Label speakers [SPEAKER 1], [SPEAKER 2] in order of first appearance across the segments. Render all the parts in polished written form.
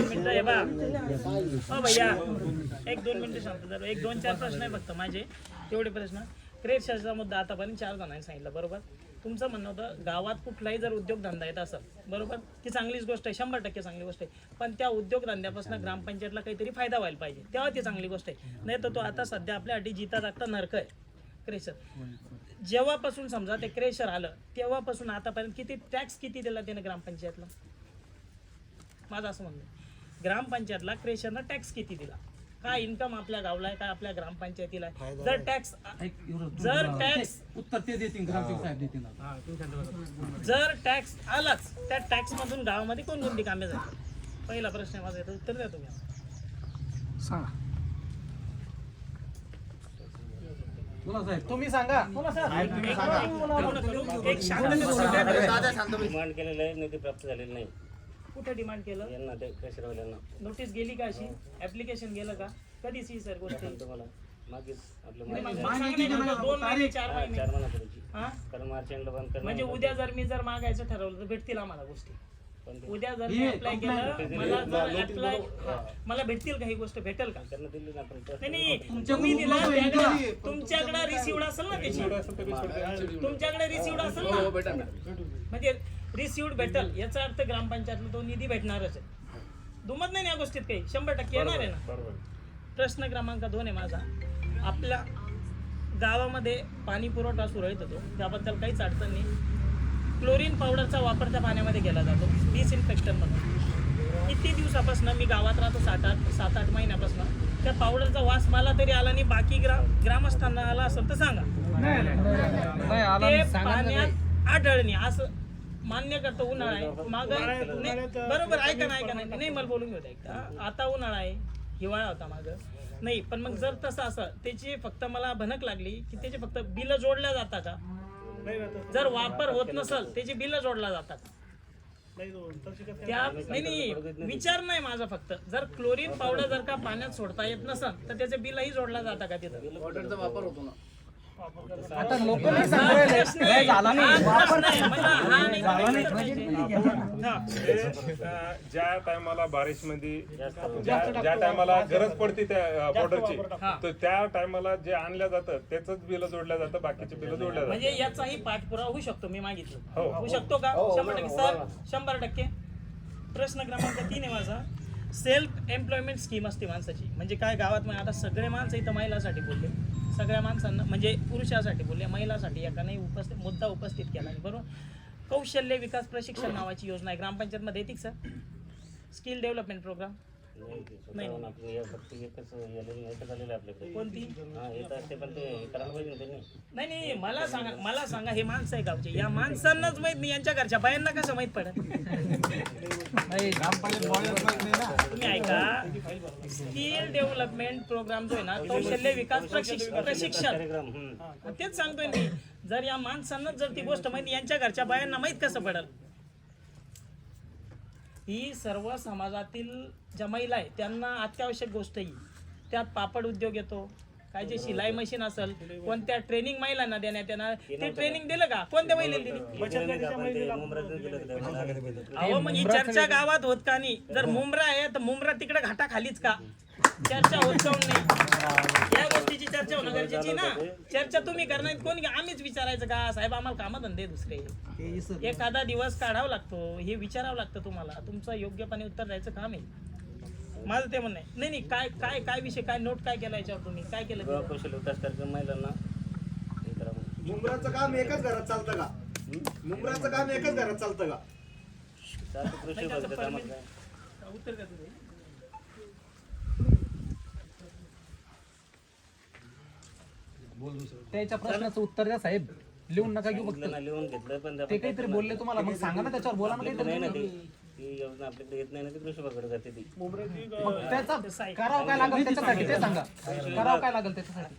[SPEAKER 1] मिनिटं आहे बा हो भैया, 1-2 मिनिटं शांत जरा. 1-2-4 प्रश्न आहे फक्त माझे, तेवढे प्रश्न. क्रेशचा मुद्दा आतापर्यंत 4 जणांनी सांगितलं, बरोबर. तुमचं म्हणणं होतं गावात कुठलाही जर उद्योगधंदा येत असेल, बरोबर, ती चांगलीच गोष्ट आहे, 100% चांगली गोष्ट आहे. पण त्या उद्योगधंद्यापासून ग्रामपंचायतला काहीतरी फायदा व्हायला पाहिजे, तेव्हा ती चांगली गोष्ट आहे. नाही तर तो आता सध्या आपल्यासाठी जिता जागता नरक आहे क्रेशर. जेव्हापासून समजा ते क्रेशर आलं तेव्हापासून आतापर्यंत किती टॅक्स किती दिला त्याने ग्रामपंचायतला? माझं असं म्हणणं आहे, ग्रामपंचायतला क्रेशरनं टॅक्स किती दिला? काय इन्कम आपल्या गावला आहे, काय आपल्या ग्रामपंचायतीला आहे? जर टॅक्स
[SPEAKER 2] उत्तर ते देतील, ग्रामसेवक साहेब देतील.
[SPEAKER 1] जर टॅक्स आलाच, त्या टॅक्स मधून गावामध्ये कोणकोणती कामे झाली? पहिला प्रश्न आहे माझा, याचं उत्तर द्या तुम्ही.
[SPEAKER 3] सांगा
[SPEAKER 2] तुम्ही सांगा.
[SPEAKER 1] एक शांत
[SPEAKER 4] डिमांड केलेलं आहे, निधी प्राप्त झालेला नाही.
[SPEAKER 1] कुठे डिमांड केलं?
[SPEAKER 4] यांना ते कशरावाल्यांना
[SPEAKER 1] नोटीस गेली का? अशी ऍप्लिकेशन गेलं का? कधी सी सर गोष्ट
[SPEAKER 4] तुम्हाला मागेच आपलं
[SPEAKER 1] 2 महिने 4 महिने
[SPEAKER 4] 4 महिन्यापूर्वी,
[SPEAKER 1] हा?
[SPEAKER 4] कारण मार्च एंडला बंद करणं.
[SPEAKER 1] म्हणजे उद्या जर मी जर मागायचं ठरवलं तर भेटतील आम्हाला गोष्टी?
[SPEAKER 4] पण ते
[SPEAKER 1] उद्या जर मी अप्लाय केलं, मला जर अप्लाय, मला भेटतील का? ही गोष्ट भेटेल का?
[SPEAKER 4] त्यांना दिली ना आपण.
[SPEAKER 1] नाही, तुम्ही दिला, तुमच्याकडे रिसिव्ड असेल ना त्याची, तुमच्याकडे रिसिव्ड असेल ना, म्हणजे रिसिव्ड भेटेल, याचा अर्थ ग्रामपंचायतला तो निधी भेटणारच आहे. दुमत नाही या गोष्टीत काही, 100% येणार आहे ना. प्रश्न क्रमांक 2 आहे माझा, आपल्या गावामध्ये पाणी पुरवठा सुरळीत होतो, त्याबद्दल काहीच अडचण नाही. क्लोरीन पावडरचा वापर त्या पाण्यामध्ये केला जातो डिसइन्फेक्शन म्हणून. किती दिवसापासून मी गावात राहतो, 7-8 महिन्यापासून, त्या पावडरचा वास मला तरी आला नाही, बाकी ग्रामस्थांना आला असेल तर सांगा. ते पाण्यात आढळणे असं मान्य करतो. उन्हाळा आहे, बरोबर, ऐका नाही मला बोलून घेऊ द्या. आता उन्हाळा आहे, हिवाळा होता मागं नाही, पण मग जर तसं असं त्याची फक्त मला भनक लागली की त्याचे फक्त बिल जोडल्या जातात का? जर वापर होत नसेल त्याची बिल जोडला जातात त्या? नाही, विचार नाही माझा फक्त. जर क्लोरीन पावडर जर का पाण्यात सोडता येत नसेल तर त्याचे बिलही जोडला जातं का तिथं?
[SPEAKER 4] वॉटरचा वापर होतो ना.
[SPEAKER 2] आता लोक नाही सांगायला झाला नाही.
[SPEAKER 5] ज्या टायमाला बारिशमध्ये ज्या टायमाला गरज पडते त्या बॉर्डरची, तर त्या टायमाला जे आणल्या जातं त्याच बिल जोडल्या जातं, बाकीचे बिल जोडल्या जातात.
[SPEAKER 1] म्हणजे याचाही पाठपुरावा होऊ शकतो, मी मागितलं होऊ शकतो का? 100% सर, 100%. प्रश्न क्रमांक 3 आहे माझा, सेल्फ एम्प्लॉयमेंट स्कीम असते माणसाची. म्हणजे काय, गावात आता सगळे माणसं इथं महिलासाठी बोलले, सगळ्या माणसांना म्हणजे पुरुषासाठी बोलले, महिलासाठी एकाने मुद्दा उपस्थित केला नाही, बरोबर. कौशल्य विकास प्रशिक्षण नावाची योजना आहे ग्रामपंचायतमध्ये, येते सर? स्किल डेव्हलपमेंट प्रोग्राम नाही, कोणती? नाही, मला सांगा, हे माणसं आहे गावचे, या माणसांनाच माहित नाही, यांच्या घरच्या बायांना कसं माहित पडत? तुम्ही ऐका, स्किल डेव्हलपमेंट प्रोग्राम जो आहे ना, कौशल्य विकास प्रशिक्षण, तेच सांगतोय मी. जर या माणसांना जर ती गोष्ट माहिती, यांच्या घरच्या बायांना माहित कसं पडेल? ही सर्व समाजातील ज्या महिला आहे त्यांना अत्यावश्यक गोष्ट ही. त्यात पापड उद्योग येतो, काय जे शिलाई मशीन असेल, कोणत्या ट्रेनिंग महिलांना देण्यात येणार, ते ट्रेनिंग दिलं का? कोणत्या महिलेला दिली? अहो, मग ही चर्चा गावात होत का नाही? जर मुंब्रा आहे तर मुंब्रा तिकडे घाटा खालीच का? चर्चा होत काऊन नाही? या गोष्टीची चर्चा होणं गरजेची ना. चर्चा तुम्ही करणार, कोणी आम्हीच विचारायचं का? साहेब आम्हाला कामं धंदे दुसरे, एखादा दिवस काढावा लागतो, हे विचारावं लागतं तुम्हाला, तुमचं योग्यपणे उत्तर द्यायचं काम आहे माझं. ते म्हणणं नाही, काय काय काय विषय, काय नोट काय केला याच्यावर? तुम्ही काय केलं?
[SPEAKER 4] कौशल्य विकास कार्यक्रम महिलांना.
[SPEAKER 6] मुंब्राचं काम एकच घरात चालतं का? मुंब्राचं काम एकच घरात चालतं का?
[SPEAKER 1] उत्तर द्या तुम्ही.
[SPEAKER 2] त्याच्या प्रश्नाचं उत्तर द्या साहेब, लिहून नका घेऊ फक्त.
[SPEAKER 4] लिहून घेतलं, पण
[SPEAKER 2] ते काहीतरी बोलले तुम्हाला, मग सांगा ना त्याच्यावर, बोला ना काहीतरी.
[SPEAKER 4] ती योजना आपल्याकडे येत नाही ना, ती कृषी विभागाकडे जाते ती.
[SPEAKER 2] मग त्याचा करावं काय लागेल त्याच्यासाठी ते सांगा, करावं काय लागेल त्याच्यासाठी?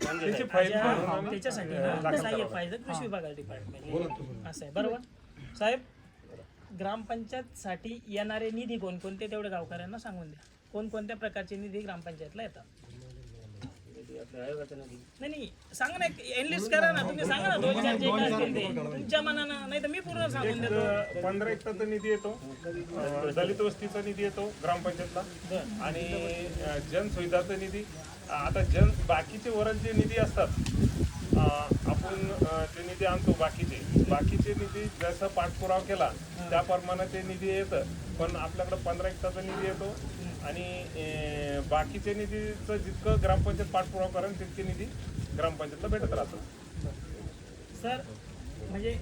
[SPEAKER 1] त्याच्यासाठी सहाय्यक पाहिजे कृषी विभागाला डिपार्टमेंट, असं आहे, बरोबर साहेब. ग्रामपंचायतसाठी येणारे निधी कोणकोणते तेवढे गावकऱ्यांना सांगून द्या. कोणकोणत्या प्रकारचे निधी ग्रामपंचायतला येतात?
[SPEAKER 4] ती आपल्या आयोगाचा निधी.
[SPEAKER 1] नाही सांगा ना, एनलिस्ट करा ना, तुम्ही सांगा ना 2-4 जे काय असतील ते तुमच्या मनानं, नाही तर मी पूर्ण सांगून देतो.
[SPEAKER 5] 15 एकरचा निधी येतो, दलित वस्तीचा निधी येतो ग्रामपंचायतला, आणि जनसुविधाचा निधी. आता बाकीचे वरण जे निधी असतात आपण ते निधी आणतो, बाकीचे निधी जसं पाठपुरावा केला त्याप्रमाणे ते निधी येतं. पण आपल्याकडे 15 एकरचा निधी येतो आणि बाकीचे निधीचं जितकं ग्रामपंचायत पाठपुरावा करेल तितके निधी ग्रामपंचायतला भेटत राहतो.
[SPEAKER 1] सर म्हणजे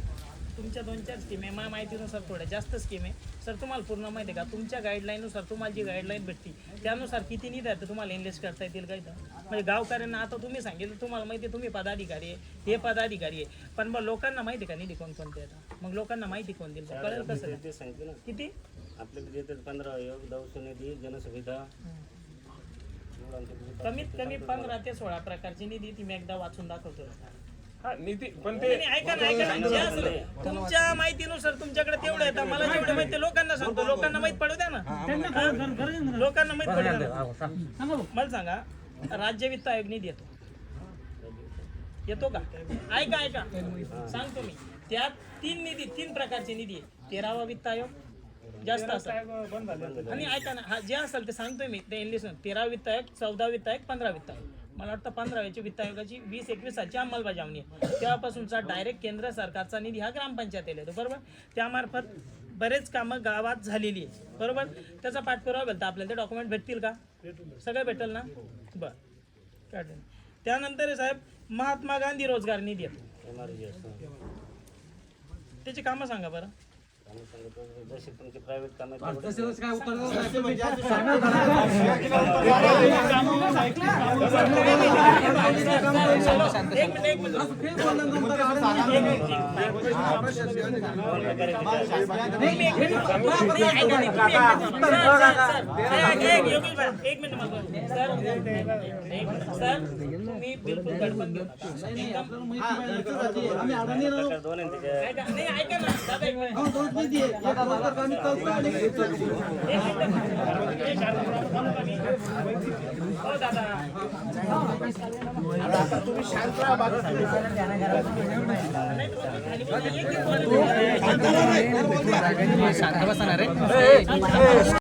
[SPEAKER 1] तुमच्या 2-4 स्कीम आहे, माझ्या माहितीनुसार थोड्या जास्त स्कीम आहे. सर तुम्हाला पूर्ण माहिती आहे का, तुमच्या गाईडलाईननुसार तुम्हाला जी गाईडलाईन भेटते त्यानुसार किती निधी आहे तुम्हाला इन्व्हेस्ट करता येतील काय तर. म्हणजे गावकऱ्यांना आता तुम्ही सांगितलं, तुम्हाला माहिती आहे तुम्ही पदाधिकारी आहे, हे पदाधिकारी आहे, पण मग लोकांना माहिती आहे का निधी कोणकोणते येतात, मग लोकांना माहिती कोण देईल कळेल कसं.
[SPEAKER 4] ते सांगते ना,
[SPEAKER 1] किती
[SPEAKER 4] आपल्याला देतात 15 आयोग, दौसा निधी, जनसुविधा.
[SPEAKER 1] कमीत कमी 15 ते 16 प्रकारची निधी ती मी एकदा वाचून दाखवतो.
[SPEAKER 5] हा निधी पण ते
[SPEAKER 1] नाही, ऐका ना, जे असेल तुमच्या माहितीनुसार तुमच्याकडे तेवढं येतं, मला जेवढं माहिती आहे लोकांना सांगतो, लोकांना माहित पडू द्या ना, लोकांना माहित पडू द्या ना. मला सांगा, राज्य वित्त आयोग निधी येतो का? ऐका सांगतो मी, त्यात 3 प्रकारचे निधी आहे. 13वा वित्त आयोग जास्त असेल, आणि ऐका ना, हा जे असेल ते सांगतोय मी, ते इंग्लिश 13 वित्त आयोग, 14 वित्त आयोग, 15 वित्त आयोग. मला वाटतं 15व्याची वित्त आयोगाची 20-21 सालची अंमलबजावणी आहे. तेव्हापासूनचा डायरेक्ट केंद्र सरकारचा निधी हा ग्रामपंचायतीला येतो, बरोबर. त्यामार्फत बरेच कामं गावात झालेली आहे, बरोबर. त्याचा पाठपुरावा भेटतो आपल्याला, ते डॉक्युमेंट भेटतील का? सगळं भेटेल ना, बरं. त्यानंतर साहेब महात्मा गांधी रोजगार निधी येतो,
[SPEAKER 4] MRG असतं.
[SPEAKER 1] त्याची कामं सांगा बरं.
[SPEAKER 4] आम्ही सांगतो जसे तुमचे प्रायव्हेट काम आहेत
[SPEAKER 1] एक मिनिट सर, तुम्ही बिलकुल गडबड घेऊ नका.
[SPEAKER 4] प्रकार 2 आहे त्याच्या.
[SPEAKER 1] नाही, ऐका ना दादा, एक मिनिट. हो दादा,
[SPEAKER 6] तुम्ही शांत राहा.
[SPEAKER 2] शांत बसणार आहे.